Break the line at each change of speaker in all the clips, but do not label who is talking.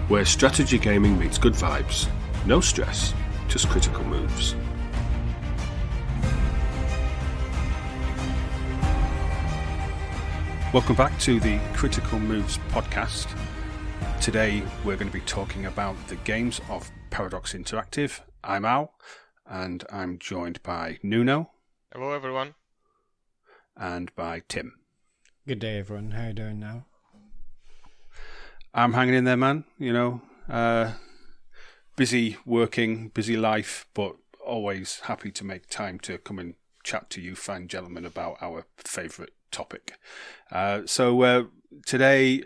where strategy gaming meets good vibes. No stress, just critical moves. Welcome back to the Critical Moves podcast. Today we're going to be talking about the games of Paradox Interactive. I'm Al, and I'm joined by Nuno.
Hello everyone.
And by Tim.
Good day everyone, how are you doing now?
I'm hanging in there, man. You know, busy working, busy life, but always happy to make time to come and chat to you fine gentlemen about our favourite topic. So today,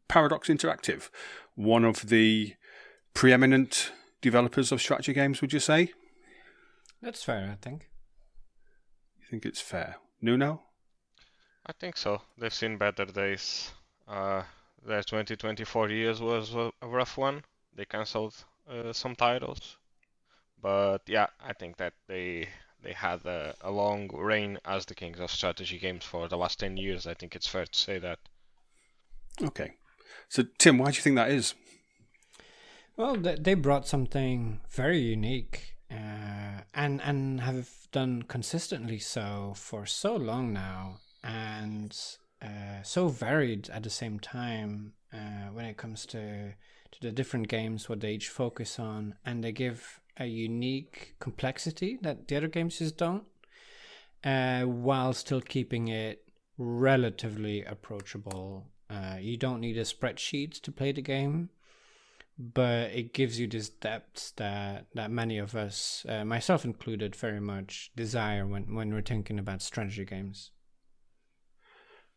Paradox Interactive, one of the preeminent developers of strategy games, would you say?
That's fair, I think.
You think it's fair? Nuno?
I think so. They've seen better days. Their 2024 years was a rough one. They cancelled some titles. But yeah, I think that they had a long reign as the kings of strategy games for the last 10 years. I think it's fair to say that.
Okay. So, Tim, why do you think that is?
Well, they brought something very unique and have done consistently so for so long now, and so varied at the same time when it comes to the different games, what they each focus on, and they give a unique complexity that the other games just don't, while still keeping it relatively approachable. You don't need a spreadsheet to play the game, but it gives you this depth that many of us, myself included, very much desire when we're thinking about strategy games.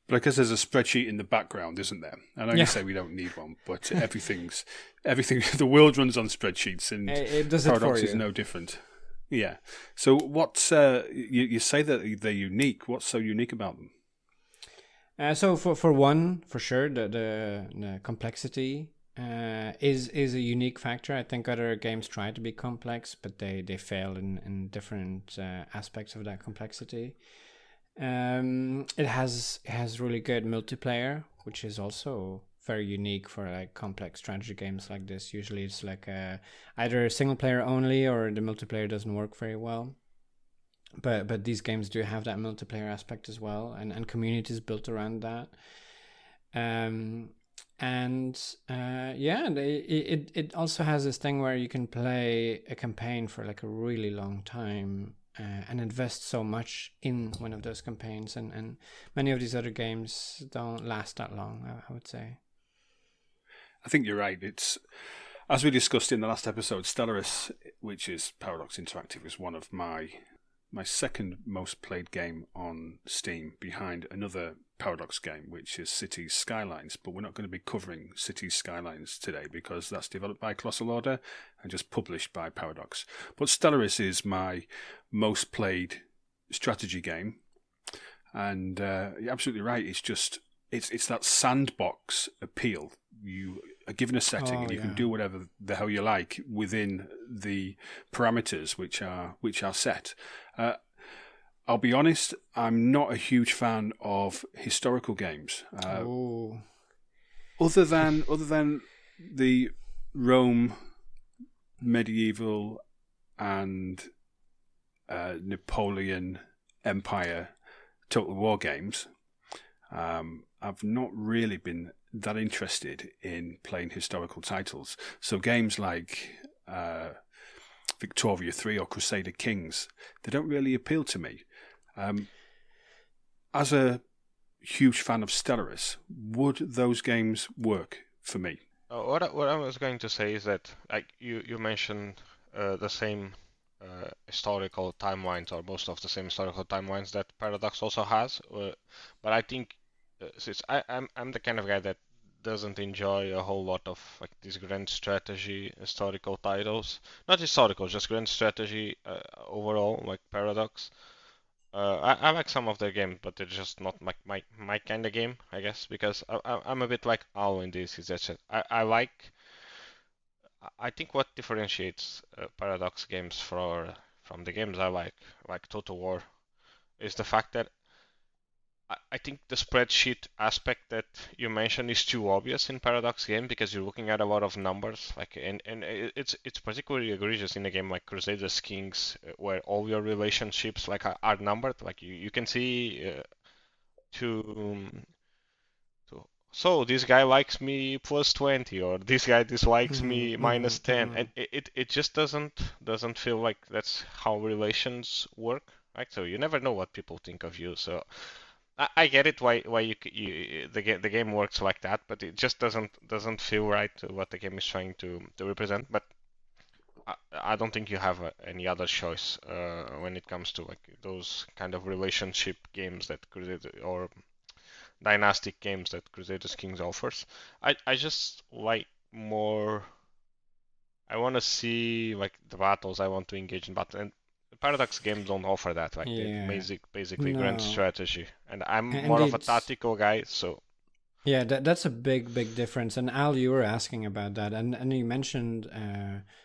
But I guess there's a spreadsheet in the background, isn't there? I know you say we don't need one, but everything, the world runs on spreadsheets, and
it does
Paradox
it for
is
you.
no different. Yeah. So what's, you say that they're unique. What's so unique about them?
So for one, for sure, the complexity is a unique factor. I think other games try to be complex, but they fail in different aspects of that complexity. It has really good multiplayer, which is also very unique for like complex strategy games like this. Usually it's like either single player only, or the multiplayer doesn't work very well. But these games do have that multiplayer aspect as well, and communities built around that. It also has this thing where you can play a campaign for like a really long time and invest so much in one of those campaigns, and many of these other games don't last that long, I would say.
I think you're right. It's, as we discussed in the last episode, Stellaris, which is Paradox Interactive, is one of my second most played game on Steam, behind another Paradox game, which is Cities Skylines. But we're not going to be covering Cities Skylines today because that's developed by Colossal Order and just published by Paradox. But Stellaris is my most played strategy game, and you're absolutely right. It's just it's that sandbox appeal. You are given a setting and you can do whatever the hell you like within the parameters which are set. I'll be honest, I'm not a huge fan of historical games. Other than the Rome, medieval, and Napoleon Empire Total War games, I've not really been that interested in playing historical titles. So games like Victoria 3 or Crusader Kings, they don't really appeal to me. As a huge fan of Stellaris, would those games work for me?
What I was going to say is that, like you mentioned, the same historical timelines, or most of the same historical timelines that Paradox also has. But I think since I'm the kind of guy that doesn't enjoy a whole lot of like these grand strategy historical titles, not historical, just grand strategy overall, like Paradox. I like some of their games, but they're just not my kind of game, I guess, because I'm a bit like Al in this. Is that I think what differentiates Paradox games from the games I like Total War, is the fact that I think the spreadsheet aspect that you mentioned is too obvious in Paradox game because you're looking at a lot of numbers, like and it's particularly egregious in a game like Crusader Kings, where all your relationships like are numbered. Like you can see to so this guy likes me plus 20, or this guy dislikes me minus 10, and it just doesn't feel like that's how relations work, right? So you never know what people think of you. So I get it why the game works like that, but it just doesn't feel right to what the game is trying to represent. But I don't think you have any other choice when it comes to like those kind of relationship games that Crusader or dynastic games that Crusader Kings offers. I just like more. I want to see like the battles. I want to engage in battle, and Paradox games don't offer that. Like basically grand strategy, and I'm more of a tactical guy. So
yeah, that's a big difference. And Al, you were asking about that, and you mentioned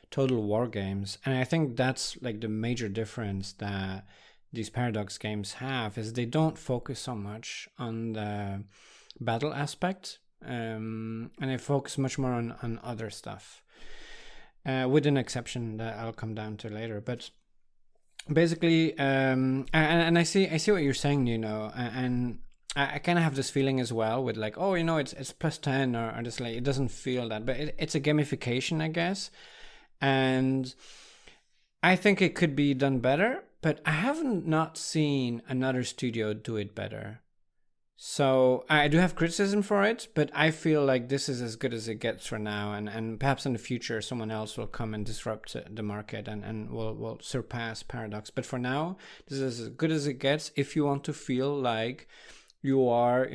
Total War games, and I think that's like the major difference that these Paradox games have is they don't focus so much on the battle aspect, and they focus much more on other stuff, with an exception that I'll come down to later. But basically, and I see what you're saying, and I kind of have this feeling as well with like, oh, it's plus 10 or just like, it doesn't feel that, but it's a gamification, I guess. And I think it could be done better, but I haven't not seen another studio do it better. So I do have criticism for it, but I feel like this is as good as it gets for now. And perhaps in the future, someone else will come and disrupt the market and will surpass Paradox. But for now, this is as good as it gets if you want to feel like you are,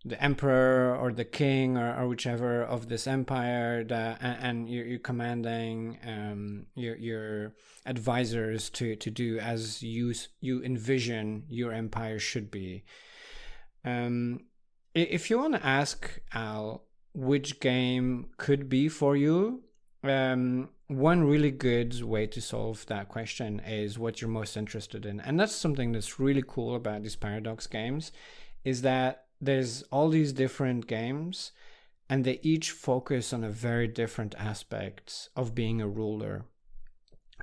the emperor or the king or whichever of this empire, and you're commanding your advisors to do as you envision your empire should be. If you want to ask Al which game could be for you, one really good way to solve that question is what you're most interested in. And that's something that's really cool about these Paradox games, is that there's all these different games and they each focus on a very different aspect of being a ruler.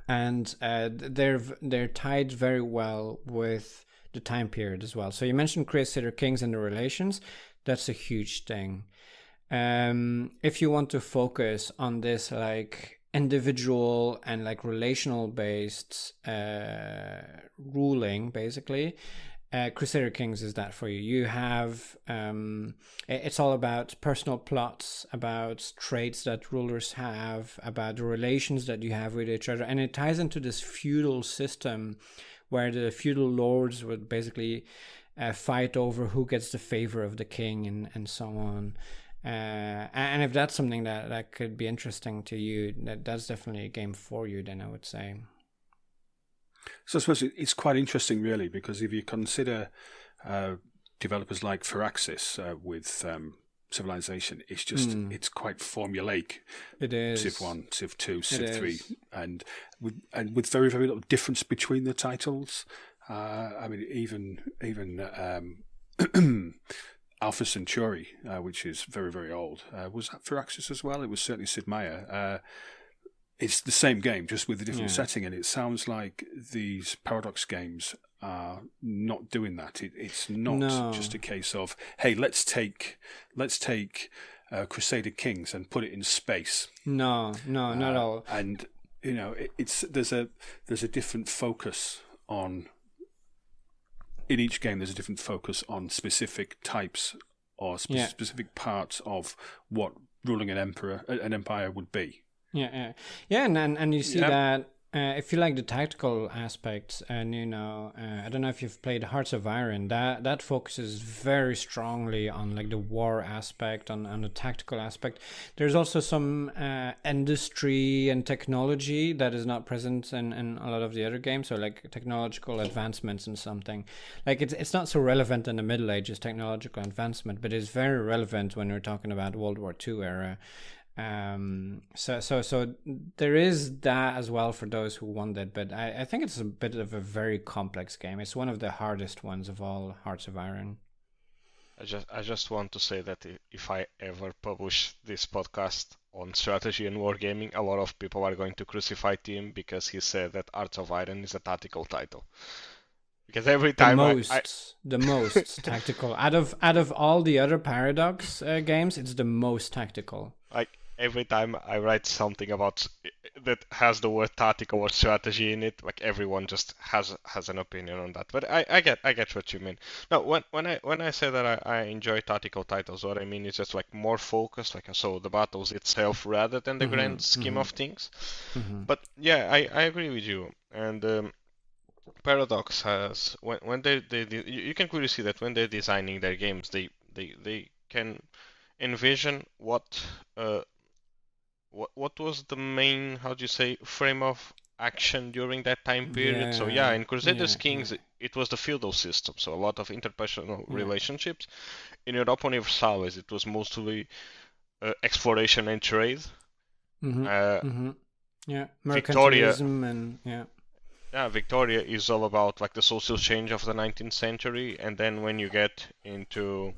And they're tied very well with the time period as well. So you mentioned Crusader Kings and the relations. That's a huge thing. If you want to focus on this like individual and like relational based ruling, basically, Crusader Kings is that for you. You have it's all about personal plots, about traits that rulers have, about the relations that you have with each other, and it ties into this feudal system where the feudal lords would basically fight over who gets the favor of the king and so on. And if that's something that could be interesting to you, that's definitely a game for you, then I would say.
So I suppose it's quite interesting, really, because if you consider developers like Firaxis with Civilization, it's just it's quite formulaic.
It is
Civ 1, Civ 2, Civ 3, and with very very little difference between the titles. I mean, even Alpha Centauri, which is very very old, was that Firaxis as well? It was certainly Sid Meier. It's the same game, just with a different setting, and it sounds like these Paradox games are not doing that. It's not just a case of, hey, let's take Crusader Kings and put it in space.
No, not at all.
And there's a different focus on. In each game, there's a different focus on specific types or specific parts of what ruling an empire would be.
Yeah, and you see that if you like the tactical aspects, and I don't know if you've played Hearts of Iron, that focuses very strongly on like the war aspect, on the tactical aspect. There's also some industry and technology that is not present in a lot of the other games. So like technological advancements and something like it's not so relevant in the Middle Ages, technological advancement, but it's very relevant when we're talking about World War II era. So there is that as well for those who want it, but I think it's a bit of a very complex game. It's one of the hardest ones of all Hearts of Iron.
I just want to say that if I ever publish this podcast on strategy and wargaming, a lot of people are going to crucify Tim because he said that Hearts of Iron is a tactical title. Because every time
the most tactical out of all the other Paradox games, it's the most tactical.
Like every time I write something about that has the word tactical or strategy in it, like everyone just has an opinion on that. But I get what you mean. No, when I say that I enjoy tactical titles, what I mean is just like more focused, like so the battles itself rather than the grand scheme of things. But yeah, I agree with you. And Paradox has when they you can clearly see that when they're designing their games, they can envision what was the main, how do you say, frame of action during that time period. So yeah, in Crusader Kings it was the feudal system, so a lot of interpersonal relationships. In Europa Universalis it was mostly exploration and trade.
Yeah, mercantilism
Victoria is all about like the social change of the 19th century, and then when you get into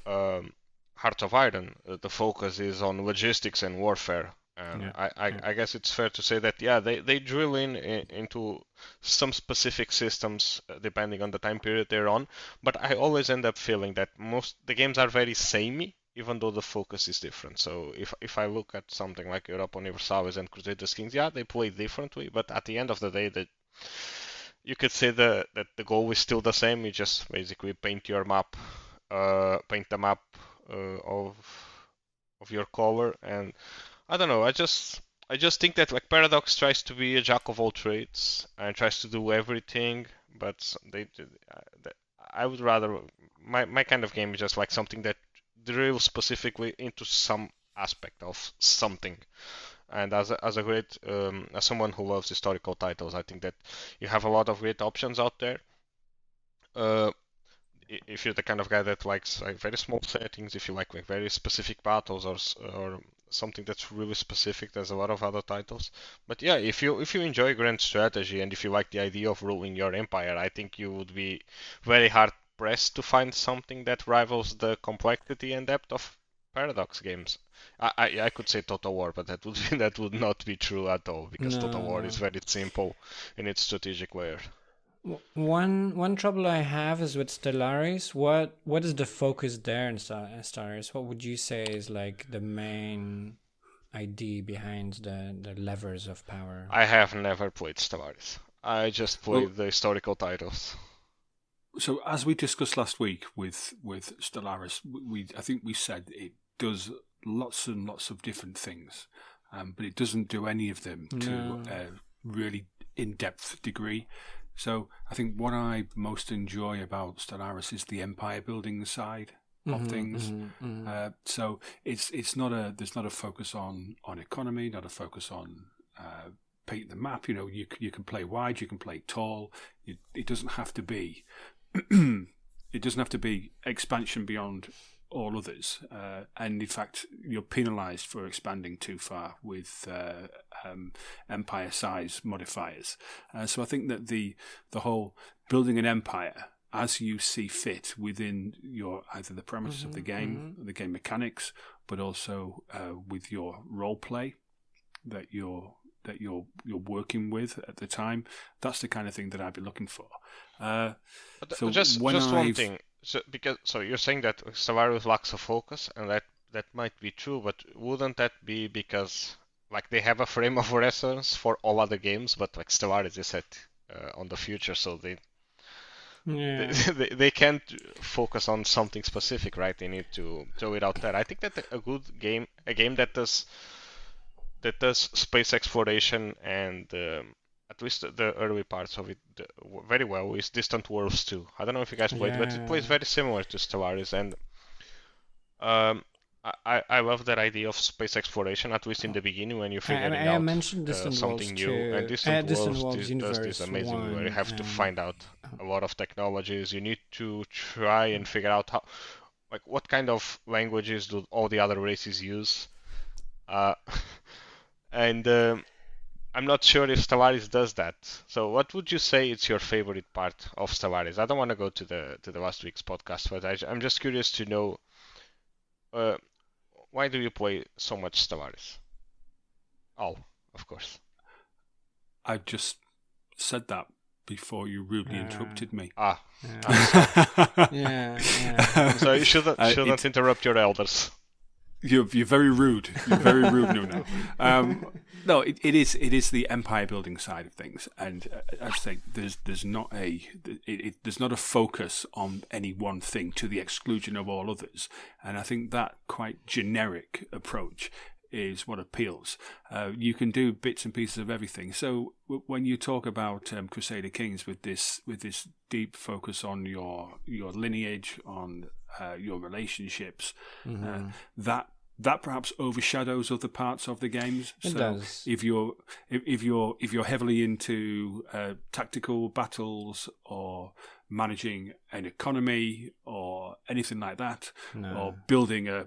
Hearts of Iron, the focus is on logistics and warfare. And I guess it's fair to say that they drill into some specific systems depending on the time period they're on. But I always end up feeling that the games are very samey, even though the focus is different. So if I look at something like Europa Universalis and Crusader Kings, they play differently, but at the end of the day, you could say that the goal is still the same. You just basically paint the map of your color, and I don't know. I just think that like Paradox tries to be a jack of all trades and tries to do everything, but I would rather my kind of game is just like something that drills specifically into some aspect of something. And as someone who loves historical titles, I think that you have a lot of great options out there. If you're the kind of guy that likes like very small settings, if you like very specific battles or something that's really specific, there's a lot of other titles. But yeah, if you enjoy grand strategy and if you like the idea of ruling your empire, I think you would be very hard pressed to find something that rivals the complexity and depth of Paradox games. I could say Total War, but that would not be true at all, because Total War is very simple in its strategic layer.
One trouble I have is with Stellaris. What is the focus there in Stellaris? What would you say is like the main idea behind the levers of power?
I have never played Stellaris. I just played the historical titles.
So as we discussed last week with Stellaris, I think we said it does lots and lots of different things, but it doesn't do any of them to a really in-depth degree. So I think what I most enjoy about Stellaris is the empire building side of things. So there's not a focus on economy, not a focus on paint the map. You can play wide, you can play tall. It doesn't have to be expansion beyond all others, and in fact you're penalised for expanding too far with empire size modifiers. So I think that the whole building an empire as you see fit within your either the premises of the game mechanics, but also with your role play that you're working with at the time, that's the kind of thing that I'd be looking for.
So just one thing. So you're saying that Stellaris lacks a focus, and that might be true, but wouldn't that be because like they have a frame of reference for all other games, but like Stellaris is set on the future, so they can't focus on something specific, right? They need to throw it out there. I think that a game that does space exploration and at least the early parts of it very well is Distant Worlds 2. I don't know if you guys played, but it plays very similar to Stellaris, and I love that idea of space exploration, at least in the beginning when you're figuring out something new. And Distant Worlds does this amazingly, where you have to find out a lot of technologies. You need to try and figure out what kind of languages do all the other races use. Uh, and I'm not sure if Stellaris does that. So, what would you say is your favorite part of Stellaris? I don't want to go to the last week's podcast, but I'm just curious to know uh, why do you play so much Stellaris? Oh, of course.
I just said that before you rudely interrupted me.
Ah,
Yeah.
so you shouldn't interrupt your elders.
You're very rude. You're very rude, Nuno. No, it is the empire building side of things, and I say there's not a focus on any one thing to the exclusion of all others, and I think that quite generic approach is what appeals. You can do bits and pieces of everything. So when you talk about Crusader Kings with this deep focus on your lineage, on your relationships, that perhaps overshadows other parts of the games.
It does.
If you're heavily into tactical battles or managing an economy or anything like that, or building a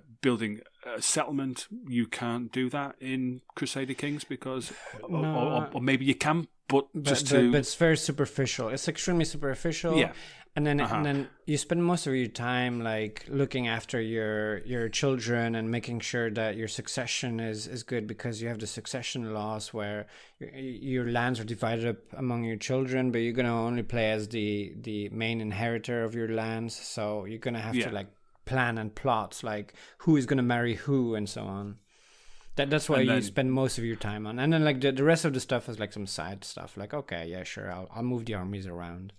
settlement, you can't do that in Crusader Kings because, or maybe you can, but it's
very superficial. It's extremely superficial.
Yeah.
And then you spend most of your time like looking after your children and making sure that your succession is good, because you have the succession laws where your lands are divided up among your children, but you're gonna only play as the main inheritor of your lands. So you're gonna have to like plan and plot like who is gonna marry who and so on. That's why you spend most of your time on. And then like the rest of the stuff is like some side stuff. Like, okay, yeah, sure, I'll move the armies around.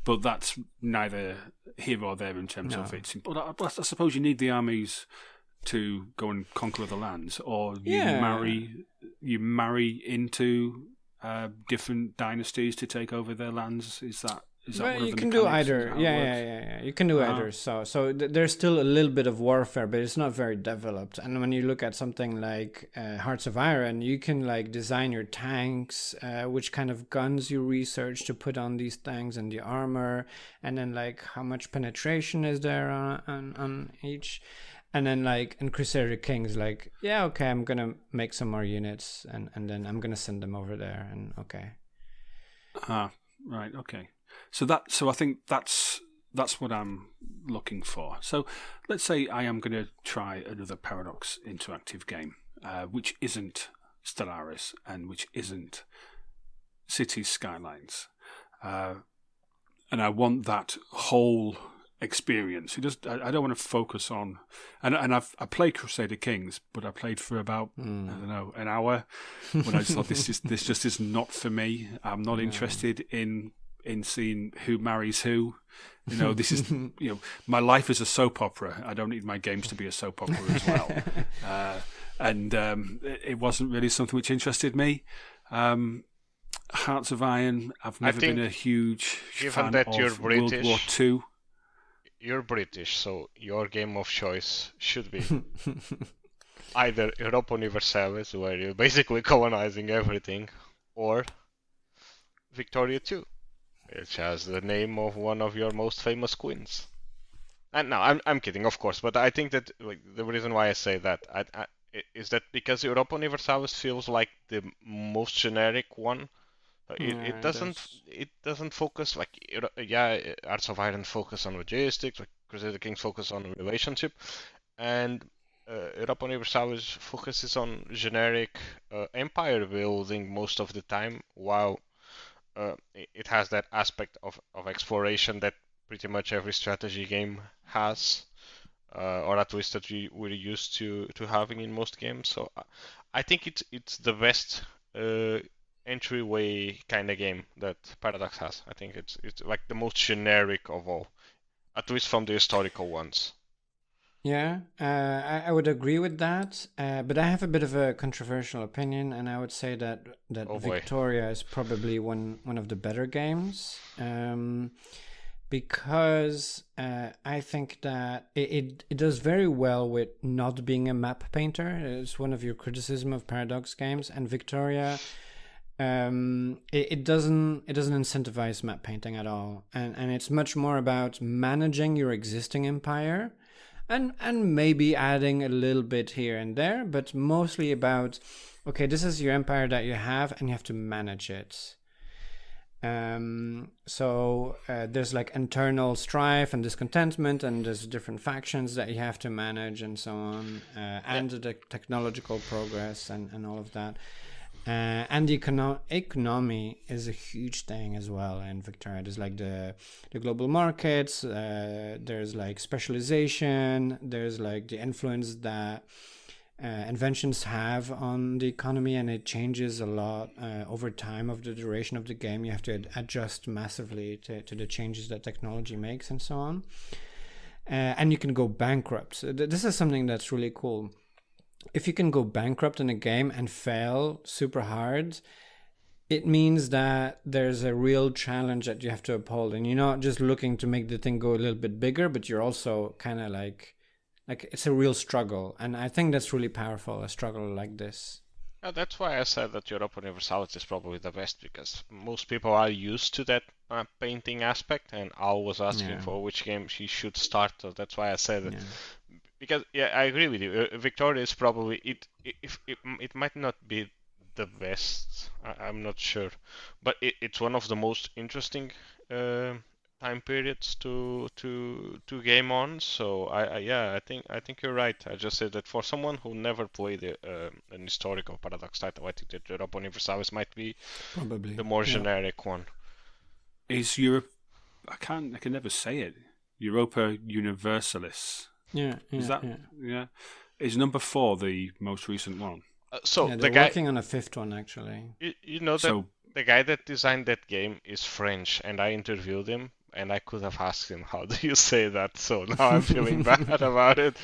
But that's neither here or there in terms of its. But I suppose you need the armies to go and conquer other lands, or you marry into different dynasties to take over their lands. Is that
well,
one of
you
the
can do
mechanics?
either. Yeah. You can do either. So there's still a little bit of warfare, but it's not very developed. And when you look at something like Hearts of Iron, you can like design your tanks, which kind of guns you research to put on these tanks and the armor, and then like how much penetration is there on each. And then like in Crusader Kings, like, yeah, okay, I'm gonna make some more units, and then I'm gonna send them over there, and okay.
Right, okay. So I think that's what I'm looking for. So let's say I am going to try another Paradox interactive game, which isn't Stellaris and which isn't Cities Skylines, and I want that whole experience. I don't want to focus on, I played Crusader Kings, but I played for about I don't know, an hour when I just thought this just is not for me. I'm not interested in seeing who marries who. This is my life is a soap opera. I don't need my games to be a soap opera as well. And it wasn't really something which interested me. Hearts of Iron, I've never been a huge fan of World War II.
You're British, so your game of choice should be either Europa Universalis, where you're basically colonizing everything, or Victoria 2. Which has the name of one of your most famous queens. And no, I'm kidding, of course, but I think that the reason why I say that is that because Europa Universalis feels like the most generic one. It doesn't focus like Hearts of Iron focus on logistics, like Crusader Kings focus on relationship, and Europa Universalis focuses on generic empire building most of the time, while it has that aspect of exploration that pretty much every strategy game has, or at least that we're used to having in most games. So I think it's the best entryway kind of game that Paradox has. I think it's like the most generic of all, at least from the historical ones.
Yeah, I would agree with that, but I have a bit of a controversial opinion, and I would say that Victoria is probably one of the better games, because I think that it does very well with not being a map painter. It's one of your criticism of Paradox games, and Victoria, it doesn't incentivize map painting at all, and it's much more about managing your existing empire. and maybe adding a little bit here and there, but mostly about, okay, this is your empire that you have, and you have to manage it. So there's like internal strife and discontentment, and there's different factions that you have to manage, and so on, and the technological progress and all of that. And the economy is a huge thing as well in Victoria. There's like the global markets, there's like specialization, there's like the influence that inventions have on the economy, and it changes a lot over time of the duration of the game. You have to adjust massively to the changes that technology makes, and so on. And you can go bankrupt. This is something that's really cool. If you can go bankrupt in a game and fail super hard, it means that there's a real challenge that you have to uphold, and you're not just looking to make the thing go a little bit bigger, but you're also kind of like it's a real struggle. And I think that's really powerful, a struggle like this.
That's why I said that Europa Universalis is probably the best, because most people are used to that painting aspect, and Al was asking for which game she should start, so that's why I said that. Because I agree with you. Victoria is probably it might not be the best. I'm not sure, but it's one of the most interesting time periods to game on. So I think you're right. I just said that for someone who never played an historical Paradox title, I think that Europa Universalis might be
probably
the more generic one.
Is Europe? I can never say it. Europa Universalis. Is number 4 the most recent one?
So
they're working on a 5th one, actually.
You know that the guy that designed that game is French, and I interviewed him, and I could have asked him, how do you say that? So now I'm feeling bad about it.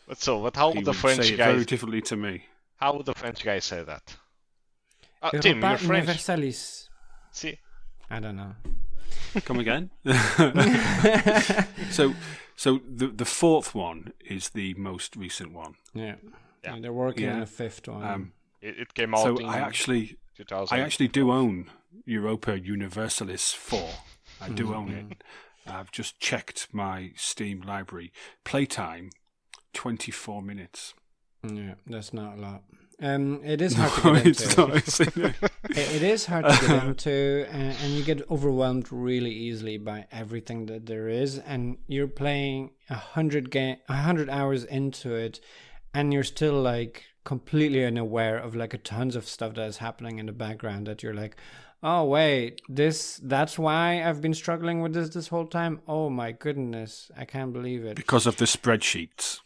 But how would the French
say it
guy
very differently to me?
How would the French guy say that? Tim, you're French.
Universalis.
See?
I don't know.
Come again? So the 4th one is the most recent one.
Yeah. They're working on a 5th one.
It came out
so
in
I actually do own Europa Universalis 4. I do own it. I've just checked my Steam library. Playtime, 24 minutes.
Yeah, that's not a lot. It is hard to get into. It is hard to get into, and you get overwhelmed really easily by everything that there is. And you're playing 100 hours into it, and you're still like completely unaware of like a tons of stuff that is happening in the background. That you're like, oh wait, that's why I've been struggling with this whole time. Oh my goodness, I can't believe it.
Because of the spreadsheets.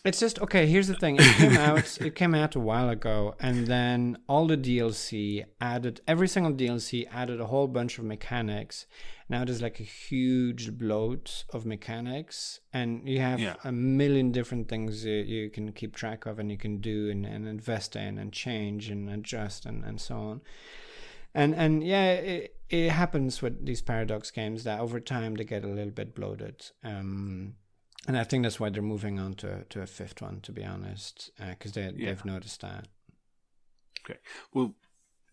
It's just, okay, here's the thing. It came out a while ago, and then all the every single DLC added a whole bunch of mechanics. Now there's like a huge bloat of mechanics, and you have a million different things you can keep track of, and you can do and invest in and change and adjust and so on. And it happens with these Paradox games that over time they get a little bit bloated. And I think that's why they're moving on to a 5th one, to be honest, because they've noticed that.
Okay. Well,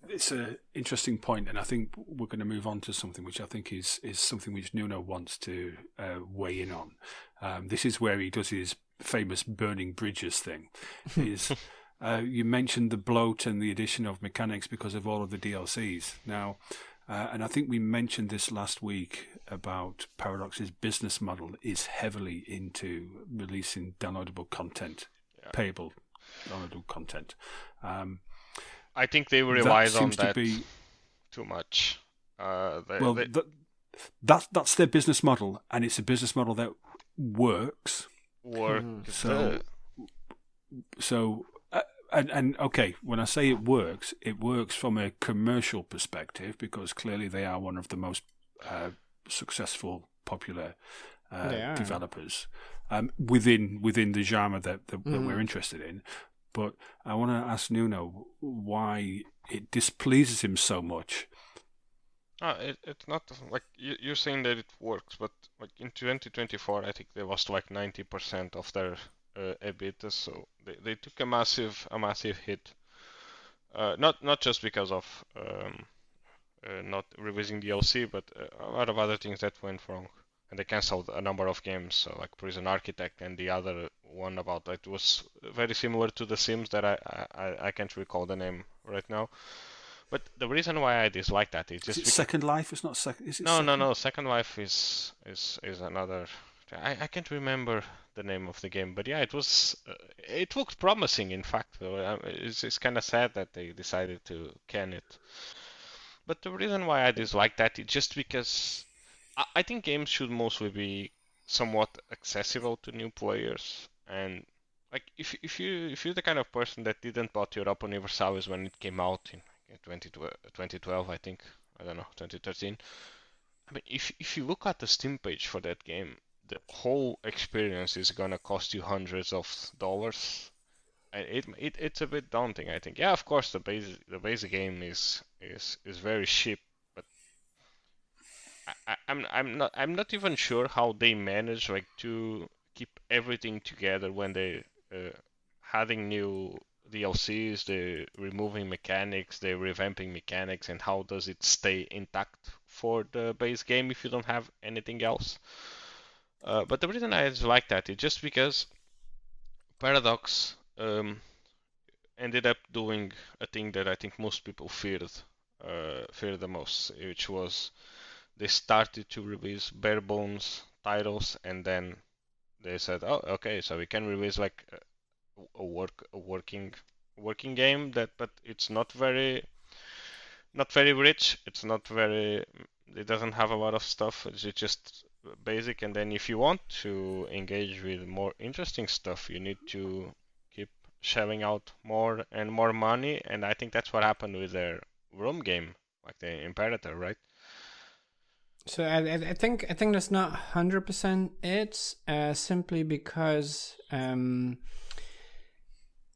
it's an interesting point, and I think we're going to move on to something which I think is something which Nuno wants to weigh in on. This is where he does his famous burning bridges thing. You mentioned the bloat and the addition of mechanics because of all of the DLCs. Now, and I think we mentioned this last week about Paradox's business model is heavily into releasing downloadable content, payable downloadable content.
I think they relied on that too much.
That's their business model, and it's a business model that works. And okay, when I say it works from a commercial perspective, because clearly they are one of the most successful, popular developers within the genre that we're interested in. But I want to ask Nuno why it displeases him so much.
It's not like you're saying that it works, but like in 2024, I think they lost like 90% of their EBITDA, so they took a massive hit. Not just because of not releasing DLC, but a lot of other things that went wrong. and they canceled a number of games, so like Prison Architect and the other one about it was very similar to The Sims that I can't recall the name right now. But the reason why I dislike that is
Is
just
it
because
Second Life? It's not second. Is it
no, no,
second?
no. Second Life is another. I can't remember the name of the game, but yeah, it looked promising. In fact, it's kind of sad that they decided to can it. But the reason why I dislike that is just because I think games should mostly be somewhat accessible to new players. And like if you're the kind of person that didn't bought Europa Universalis when it came out in 2012, I think, I don't know, 2013. I mean, if you look at the Steam page for that game, the whole experience is gonna cost you hundreds of dollars. It's a bit daunting, I think. Yeah, of course, the base game is very cheap, but I'm not even sure how they manage like to keep everything together when they uh, adding new DLCs, they removing mechanics, they revamping mechanics, and how does it stay intact for the base game if you don't have anything else? But the reason I like that is just because Paradox ended up doing a thing that I think most people feared the most, which was they started to release bare bones titles, and then they said, "Oh, okay, so we can release like a working game that, but it's not very rich. It's not very. It doesn't have a lot of stuff. It's just basic. And then if you want to engage with more interesting stuff, you need to keep shelling out more and more money. And I think that's what happened with their Rome game, like the Imperator, right?
So I think that's not 100% it. Simply because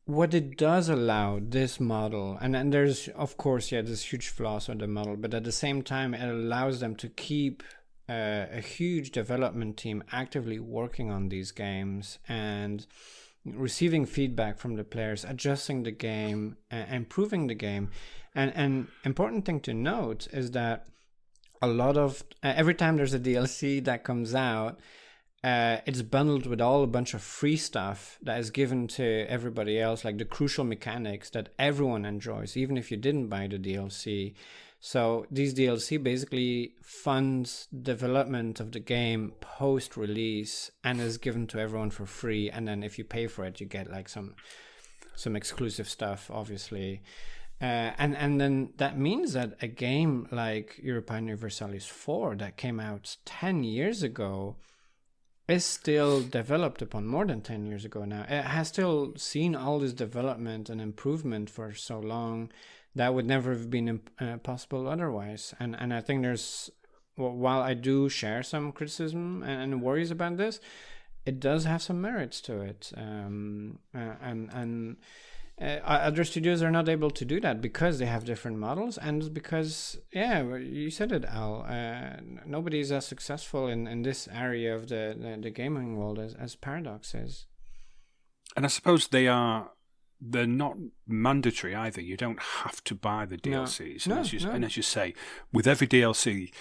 what it does allow this model, and there's of course there's huge flaws on the model, but at the same time it allows them to keep a huge development team actively working on these games and receiving feedback from the players, adjusting the game, improving the game. And an important thing to note is that a lot of every time there's a DLC that comes out, it's bundled with a bunch of free stuff that is given to everybody else, like the crucial mechanics that everyone enjoys, even if you didn't buy the DLC. So these DLC basically funds development of the game post-release and is given to everyone for free. And then if you pay for it, you get like some exclusive stuff, obviously. And then that means that a game like Europa Universalis 4 that came out 10 years ago is still developed upon more than 10 years ago now. It has still seen all this development and improvement for so long that would never have been possible otherwise. And I think while I do share some criticism and worries about this, it does have some merits to it. Other studios are not able to do that because they have different models, and because you said it, Al, nobody is as successful in this area of the gaming world as Paradox is.
And I suppose they're not mandatory either. You don't have to buy the DLCs. And as you say, with every DLC,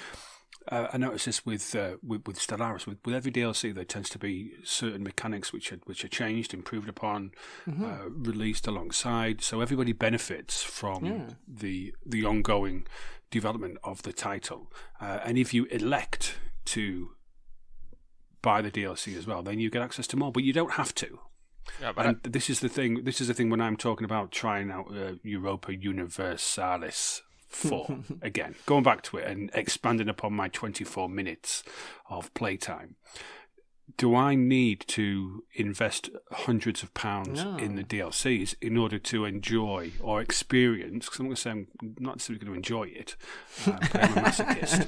I noticed this with Stellaris. With every DLC, there tends to be certain mechanics which are changed, improved upon, released alongside. So everybody benefits from the ongoing development of the title. And if you elect to buy the DLC as well, then you get access to more. But you don't have to. Yeah, but this is the thing. This is the thing when I'm talking about trying out Europa Universalis 4 again, going back to it and expanding upon my 24 minutes of playtime. Do I need to invest hundreds of pounds in the DLCs in order to enjoy or experience? Because I'm going to say I'm not necessarily going to enjoy it, but I'm a masochist.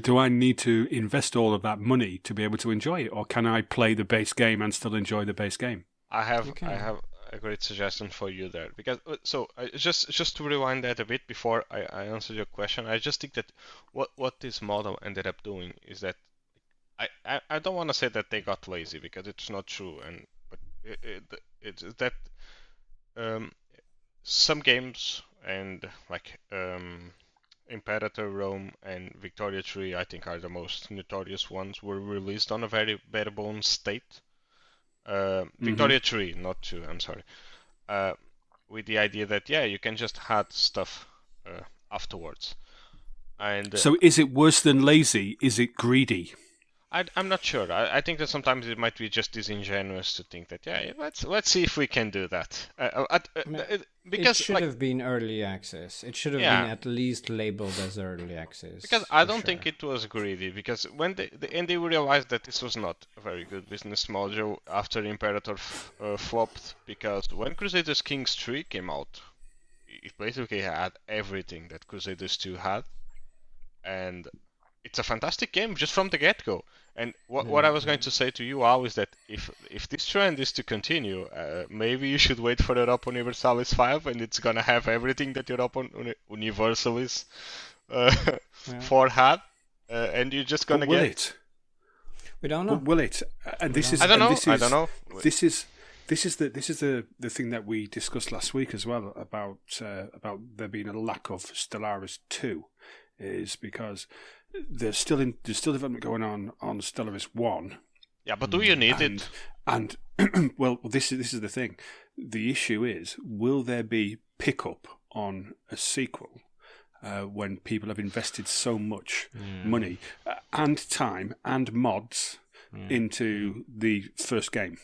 Do I need to invest all of that money to be able to enjoy it, or can I play the base game and still enjoy the base game?
I have a great suggestion for you there, because just to rewind that a bit before I answer your question. I just think that what this model ended up doing is that I don't want to say that they got lazy, because it's not true, but it's that some games and like Imperator, Rome, and Victoria 3, I think, are the most notorious ones, were released on a very bare bones state. Victoria 3, not 2, I'm sorry. With the idea that, yeah, you can just add stuff afterwards. And
So is it worse than lazy? Is it greedy?
I'm not sure. I think that sometimes it might be just disingenuous to think that, yeah, let's see if we can do that. Because
it should have been early access. It should have been at least labeled as early access.
Because I don't think it was greedy. Because when they realized that this was not a very good business model after Imperator flopped. Because when Crusader Kings 3 came out, it basically had everything that Crusaders 2 had, and it's a fantastic game just from the get-go. And what I was going to say to you, Al, is that if this trend is to continue, maybe you should wait for Europa Universalis 5, and it's gonna have everything that Europa Universalis 4 had, and you're just gonna
will
get.
It?
We don't know.
Will it? And this is.
I don't know.
I don't
know.
This is the thing that we discussed last week as well about there being a lack of Stellaris 2, is because there's still development going on Stellaris 1.
Yeah, but do you need it?
And well, this is the thing. The issue is, will there be pickup on a sequel when people have invested so much money and time and mods into the first game?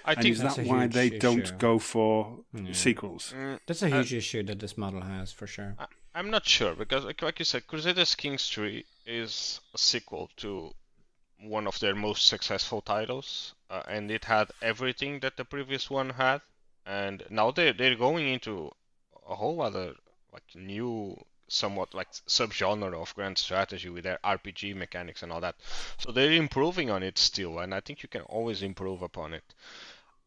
I think
is that why they don't go for sequels?
That's a huge issue that this model has, for sure.
I'm not sure, because like you said, Crusader Kings 3 is a sequel to one of their most successful titles, and it had everything that the previous one had, and now they're going into a whole other new, somewhat subgenre of grand strategy with their RPG mechanics and all that. So they're improving on it still, and I think you can always improve upon it.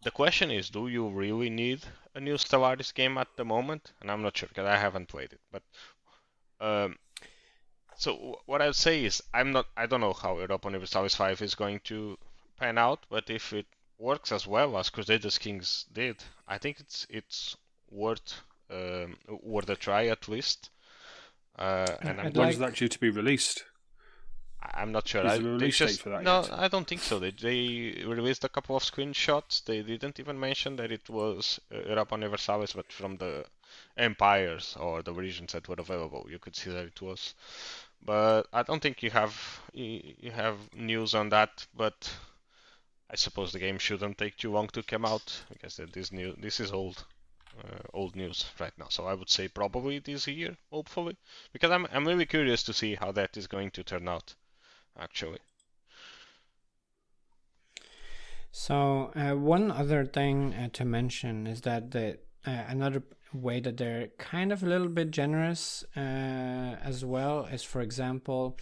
The question is, do you really need a new Stellaris game at the moment? And I'm not sure, because I haven't played it. But so what I would say is, I don't know how Europa Universalis 5 is going to pan out, but if it works as well as Crusader Kings did, I think it's worth a try at least.
And when is that due to be released?
I'm not sure.
Is there a release date for that yet?
I don't think so. They released a couple of screenshots. They didn't even mention that it was Europa Universalis, but from the empires or the regions that were available, you could see that it was. But I don't think you have news on that. But I suppose the game shouldn't take too long to come out, because this is old news right now. So I would say probably this year, hopefully, because I'm really curious to see how that is going to turn out, actually.
So one other thing to mention is that another way that they're kind of a little bit generous as well is, for example,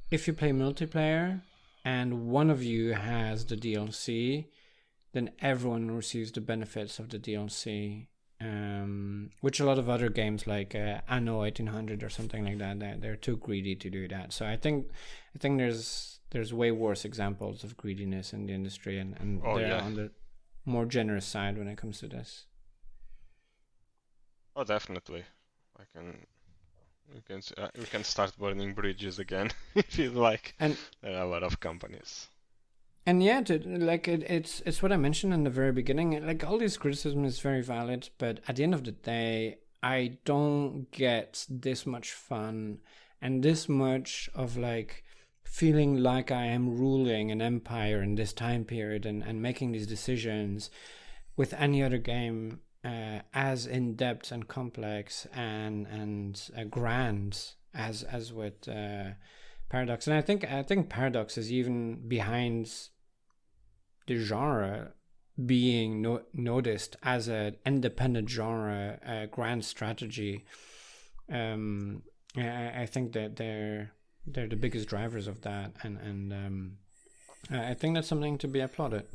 if you play multiplayer and one of you has the DLC, then everyone receives the benefits of the DLC. Which a lot of other games like Anno 1800 or something like that, they're too greedy to do that. So I think there's way worse examples of greediness in the industry, and they're on the more generous side when it comes to this.
Oh, definitely. We can start burning bridges again if you like. And there are a lot of companies.
And yeah, it's what I mentioned in the very beginning. Like, all this criticism is very valid, but at the end of the day, I don't get this much fun and this much of feeling like I am ruling an empire in this time period and making these decisions with any other game as in depth and complex and grand as with Paradox. And I think Paradox is even behind the genre being noticed as an independent genre, grand strategy. I think that they're the biggest drivers of that, and I think that's something to be applauded.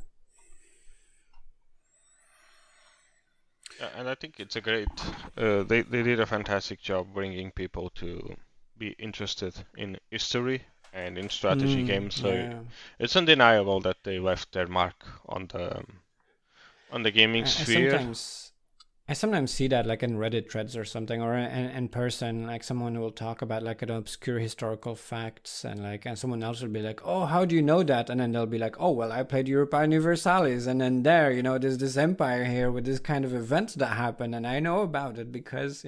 Yeah, and I think it's a great. They did a fantastic job bringing people to be interested in history and in strategy games. So it's undeniable that they left their mark on the gaming sphere.
I sometimes see that like in Reddit threads or something, or in person, like someone will talk about like an obscure historical facts, and someone else will be like, "Oh, how do you know that?" And then they'll be like, "Oh, well, I played Europa Universalis, and then there, there's this empire here with this kind of events that happen, and I know about it because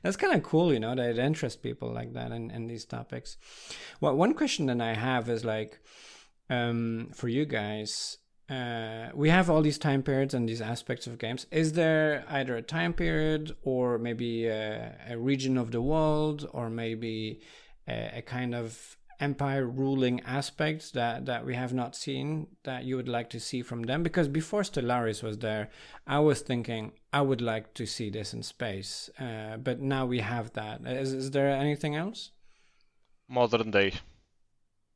that's kind of cool, that it interests people like that in these topics." Well, one question that I have is like, for you guys. We have all these time periods and these aspects of games. Is there either a time period or maybe a region of the world or maybe a kind of empire ruling aspect that we have not seen that you would like to see from them? Because before Stellaris was there, I was thinking I would like to see this in space. But now we have that. Is there anything else?
Modern day.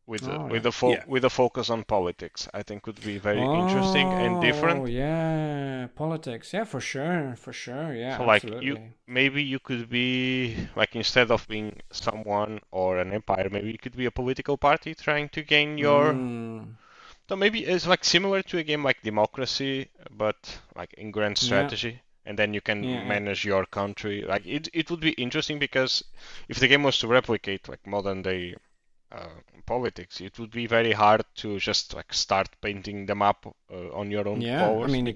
With a focus on politics, I think would be very interesting and different.
Oh yeah, politics. Yeah, for sure. Yeah,
so
absolutely.
Maybe you could be like, instead of being someone or an empire, maybe you could be a political party trying to gain your. So maybe it's like similar to a game like Democracy, but like in grand strategy. And then you can manage your country. Like it would be interesting because if the game was to replicate like modern day politics, it would be very hard to just like start painting the map on your own powers.
I mean, you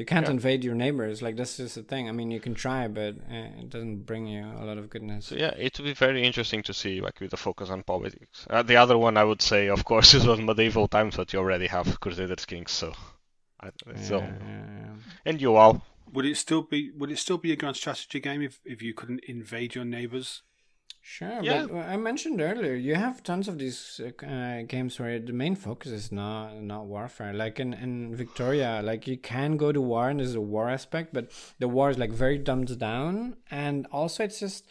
can't invade your neighbors. Like, this is the thing. I mean, you can try, but it doesn't bring you a lot of goodness.
So yeah, it would be very interesting to see, like, with the focus on politics. The other one I would say, of course, is on medieval times, but you already have Crusader Kings, so. And you all.
Would it still be a grand strategy game if you couldn't invade your neighbors?
Sure, but I mentioned earlier, you have tons of these games where the main focus is not warfare. Like in Victoria, like you can go to war and there's a war aspect, but the war is like very dumbed down, and also it's just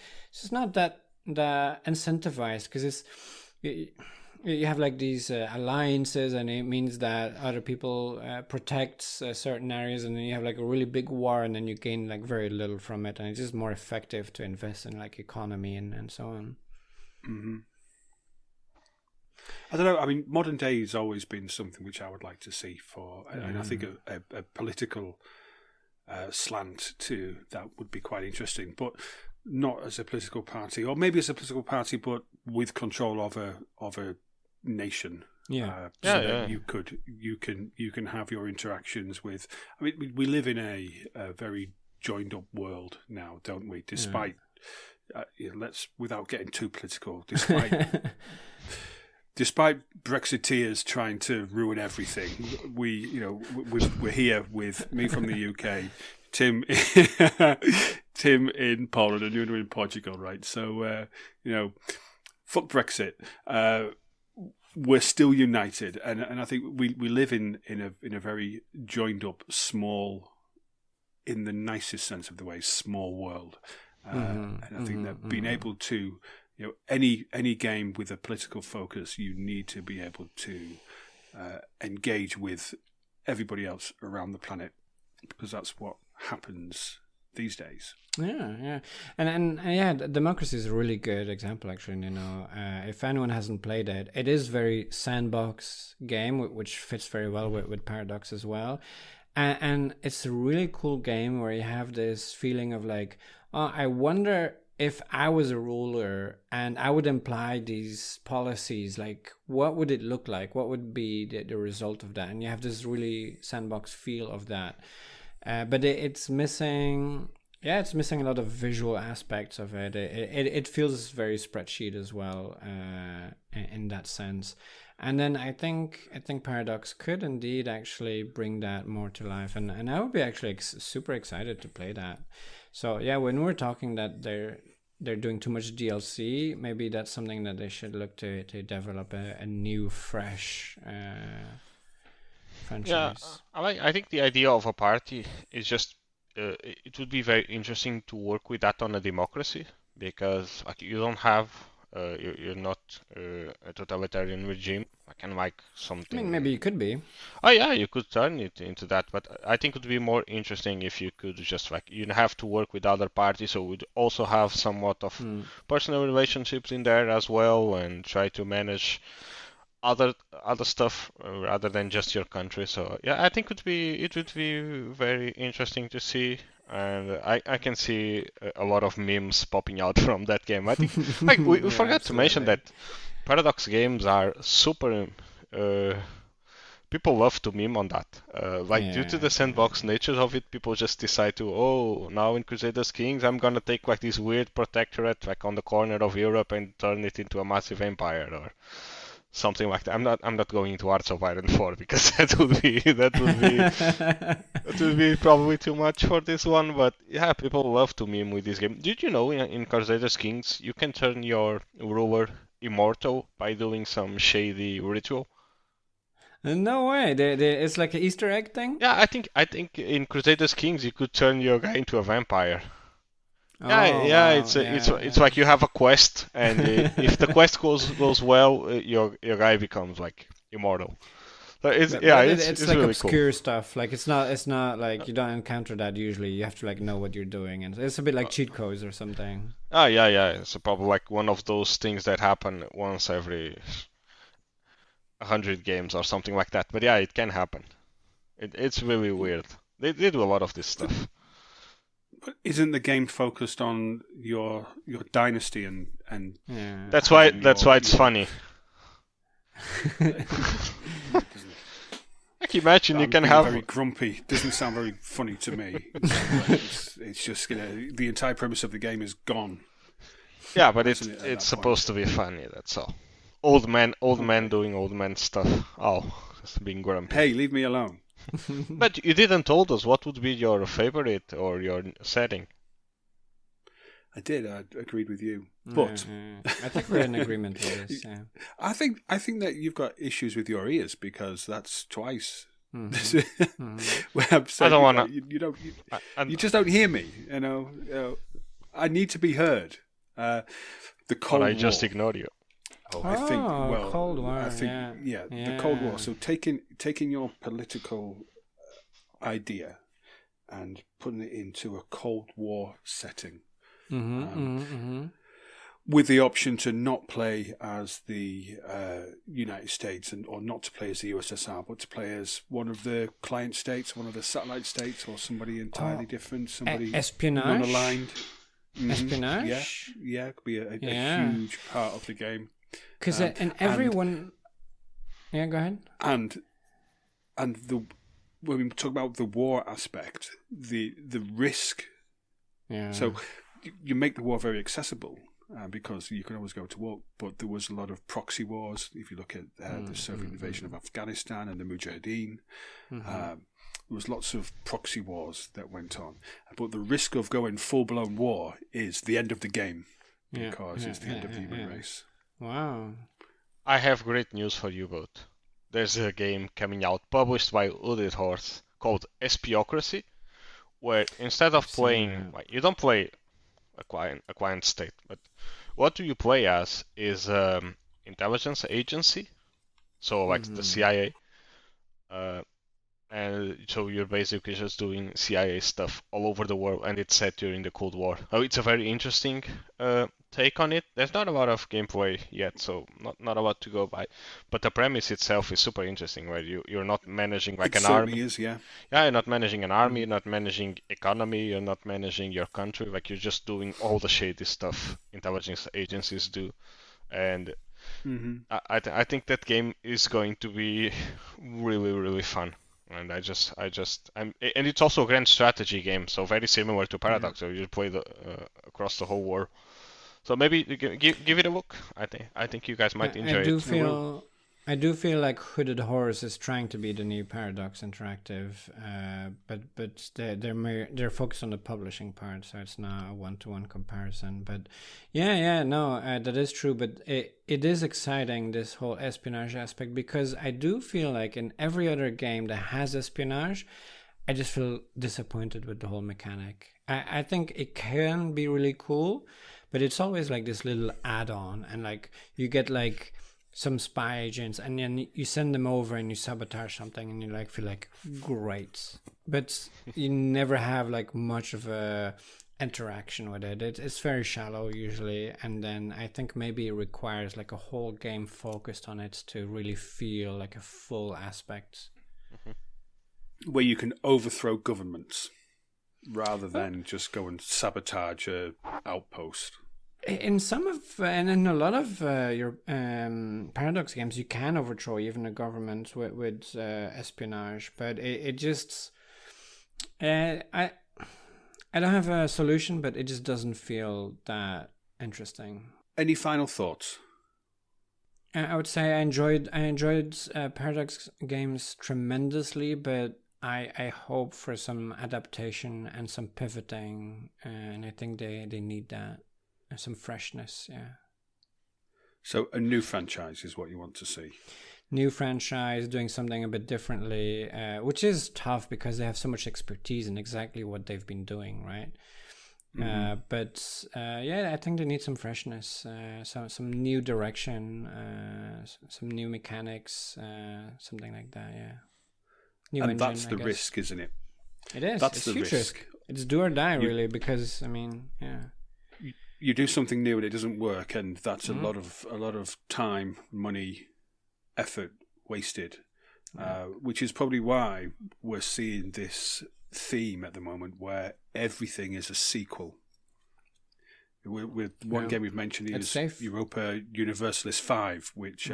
not that incentivized, because you have like these alliances, and it means that other people protect certain areas, and then you have like a really big war, and then you gain like very little from it, and it's just more effective to invest in like economy and so on.
Mm-hmm. I don't know. I mean, modern day has always been something which I would like to see and I think a political slant to that would be quite interesting, but not as a political party, or maybe as a political party, but with control of a nation. That you can have your interactions with. I mean, we live in a very joined up world now, don't we? Despite let's, without getting too political, despite Brexiteers trying to ruin everything, we're here with me from the UK, Tim in Poland, and you're in Portugal, right? So fuck Brexit. We're still united, and I think we live in a very joined up, small, in the nicest sense of the way, small world. And I think that being able to, any game with a political focus, you need to be able to engage with everybody else around the planet, because that's what happens these days. And Democracy is a really good example, actually. If anyone hasn't played it, it is very sandbox game, which fits very well with Paradox as well. And it's a really cool game where you have this feeling of like, oh, I wonder if I was a ruler and I would imply these policies, like what would it look like? What would be the result of that? And you have this really sandbox feel of that. But it's missing. Yeah, it's missing a lot of visual aspects of it. It feels very spreadsheet as well, in that sense. And then I think Paradox could indeed actually bring that more to life, and I would be actually super excited to play that. So yeah, when we're talking that they're doing too much DLC, maybe that's something that they should look to develop a new, fresh franchise.
Yeah, I think the idea of a party is just. It would be very interesting to work with that on a democracy, because like you don't have you're not a totalitarian regime, like something.
I mean, maybe you could be.
Oh yeah, you could turn it into that, but I think it would be more interesting if you could just you have to work with other parties, so we'd also have somewhat of personal relationships in there as well, and try to manage other stuff rather than just your country. So yeah, I think it would be very interesting to see, and I can see a lot of memes popping out from that game. I think like we
Yeah,
forgot to mention
absolutely.
that Paradox games are super. Uh, People love to meme on that. Like due to
Yeah,
the sandbox nature of it, people just decide to, oh, now in Crusaders Kings, I'm gonna take like this weird protectorate like on the corner of Europe and turn it into a massive empire or something like that. I'm not going into Arts of Iron 4 because that would be probably too much for this one. But yeah, people love to meme with this game. Did you know in Crusaders Kings you can turn your ruler immortal by doing some shady ritual?
No way. It's like an Easter egg thing.
Yeah, I think in Crusaders Kings you could turn your guy into a vampire. Yeah,
Oh
yeah,
wow.
it's like you have a quest, and if the quest goes well, your guy becomes like immortal. So it's yeah,
But
it's
it's
it's
like
really cool.
obscure stuff. Like it's not like you don't encounter that usually. You have to like know what you're doing, and it's a bit like cheat codes or something.
Yeah, yeah, it's probably like one of those things that happen once every 100 games or something like that. But yeah, it can happen. It's really weird. They do a lot of this
But,
stuff.
but isn't the game focused on your dynasty and
Yeah.
That's why
having
that's
your
why it's funny.
it doesn't,
Like imagine you
I'm
can
being
have
very grumpy. Doesn't sound very funny to me. It's just the entire premise of the game is gone,
yeah, but it's
isn't it? At
it's
that point.
supposed to be funny. That's all. Old man
Okay.
doing old man stuff. Oh, just being grumpy.
Hey, leave me alone.
But you didn't told us what would be your favorite or your setting.
I did. I agreed with you,
Yeah,
but
yeah. I think we're in agreement with this. Yeah.
I think that you've got issues with your ears because that's twice.
Mm-hmm.
Where I'm
I
saying
don't wanna.
you don't
I,
you just don't hear me. I need to be heard. The
or
Cold
I
War.
just ignore you. Oh,
I think.
Oh, Cold War.
I think.
Yeah.
The Cold War.
Yeah.
So taking your political idea and putting it into a Cold War setting.
Mm-hmm,
Um,
mm-hmm.
with the option to not play as the United States or not to play as the USSR, but to play as one of the client states, one of the satellite states, or somebody entirely different, somebody
Espionage.
non-aligned.
Espionage.
Yeah, it could be a
Yeah.
huge part of the game.
Because and everyone. Yeah, go ahead.
And when we talk about the war aspect, the risk.
Yeah.
So you make the war very accessible because you can always go to war, but there was a lot of proxy wars. If you look at the Soviet invasion of Afghanistan and the Mujahideen, there was lots of proxy wars that went on. But the risk of going full-blown war is the end of the game because it's the end of the human race.
Wow.
I have great news for you both. There's a game coming out published by Udit Horse called Espiocracy, where instead of playing, like, you don't play a client state, but what do you play as is intelligence agency, so like the CIA, and so you're basically just doing CIA stuff all over the world, and it's set during the Cold War. Oh, it's a very interesting take on it. There's not a lot of gameplay yet, so not a lot to go by, but the premise itself is super interesting, where you're not managing like
It
an army.
certainly is, yeah.
Yeah, you're not managing an army, you're not managing economy, you're not managing your country, like you're just doing all the shady stuff intelligence agencies do. And I think that game is going to be really, really fun. And and it's also a grand strategy game, so very similar to Paradox, so you play across the whole world. So maybe give it a look. I think you guys might enjoy it.
I do feel like Hooded Horse is trying to be the new Paradox Interactive, but they're focused on the publishing part, so it's not a one-to-one comparison. But that is true. But it is exciting, this whole espionage aspect, because I do feel like in every other game that has espionage, I just feel disappointed with the whole mechanic. I think it can be really cool, but it's always like this little add-on, and like you get like some spy agents, and then you send them over and you sabotage something, and you like feel like great, but you never have like much of a interaction with it. It's very shallow usually, and then I think maybe it requires like a whole game focused on it to really feel like a full aspect.
Where you can overthrow governments rather than just go and sabotage a outpost.
In some of and in a lot of your Paradox games, you can overthrow even a government with espionage, but it just I don't have a solution, but it just doesn't feel that interesting.
Any final thoughts?
I would say I enjoyed Paradox games tremendously, but I hope for some adaptation and some pivoting, and I think they need that, and some freshness, yeah.
So a new franchise is what you want to see?
New franchise doing something a bit differently, which is tough because they have so much expertise in exactly what they've been doing, right? But I think they need some freshness, some new direction, some new mechanics, something like that. Yeah, new
and
engine,
that's the risk, isn't it?
It is.
That's
it's
the
huge
risk.
It's do or die, really, because I mean, yeah.
You do something new and it doesn't work, and that's a lot of time, money, effort wasted, which is probably why we're seeing this theme at the moment where everything is a sequel. With one game we've mentioned is Europa Universalis 5, which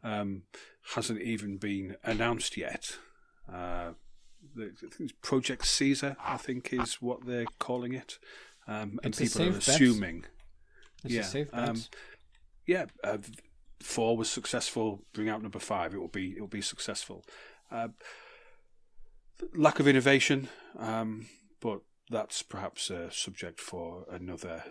hasn't even been announced yet. I think it's Project Caesar, I think is what they're calling it. And people are assuming.
It's a safe bet.
4 was successful. Bring out number 5. It will be successful. Lack of innovation, but that's perhaps a subject for another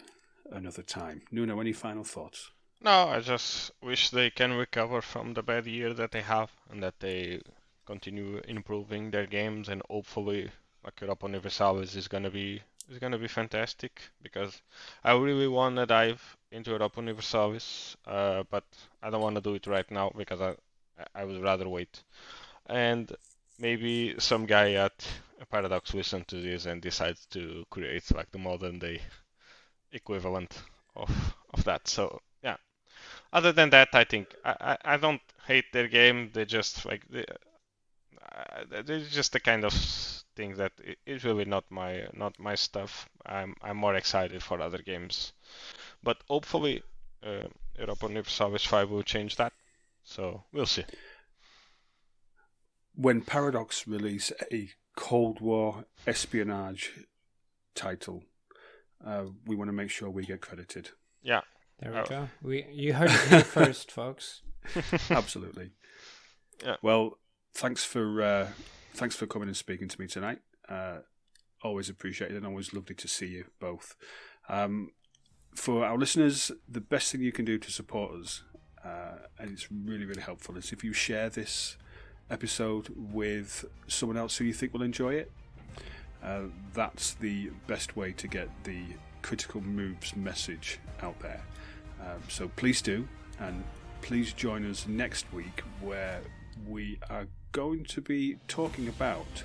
time. Nuno, any final thoughts?
No, I just wish they can recover from the bad year that they have, and that they continue improving their games, and hopefully, like Europa Universalis is gonna be fantastic, because I really want to dive into Europa Universalis, but I don't want to do it right now because I would rather wait. And maybe some guy at Paradox listens to this and decides to create like the modern day equivalent of that. So yeah. Other than that, I think I don't hate their game. They just like they're just the kind of thing that is really not my stuff. I'm more excited for other games, but hopefully Europa Universalis 5 will change that. So we'll see.
When Paradox release a Cold War espionage title, we want to make sure we get credited.
Yeah.
There we go. You heard it here first, folks.
Absolutely.
Yeah.
Well, thanks for coming and speaking to me tonight. Always appreciated and always lovely to see you both. For our listeners, the best thing you can do to support us, and it's really, really helpful, is if you share this episode with someone else who you think will enjoy it. That's the best way to get the Critical Moves message out there. So please do, and please join us next week, where we are going to be talking about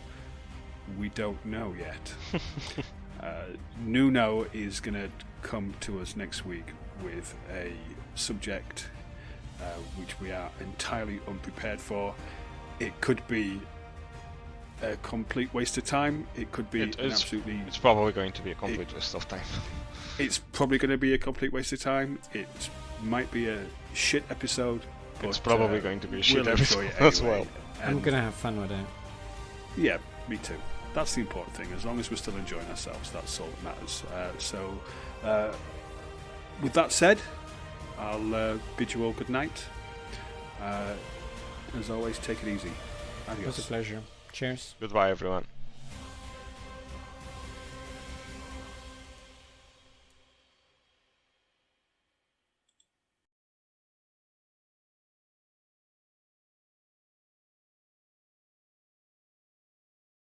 we don't know yet. Nuno is going to come to us next week with a subject which we are entirely unprepared for. It could be a complete waste of time. It could be
It's probably going to be a complete waste of time.
It's probably going to be a complete waste of time. It might be a shit episode. But,
it's probably going to be a shit episode
anyway,
as well.
I'm going to have fun with it.
Yeah, me too. That's the important thing. As long as we're still enjoying ourselves, that's all that matters. So, with that said, I'll bid you all good night. As always, take it easy. Adios.
It was a pleasure. Cheers.
Goodbye, everyone.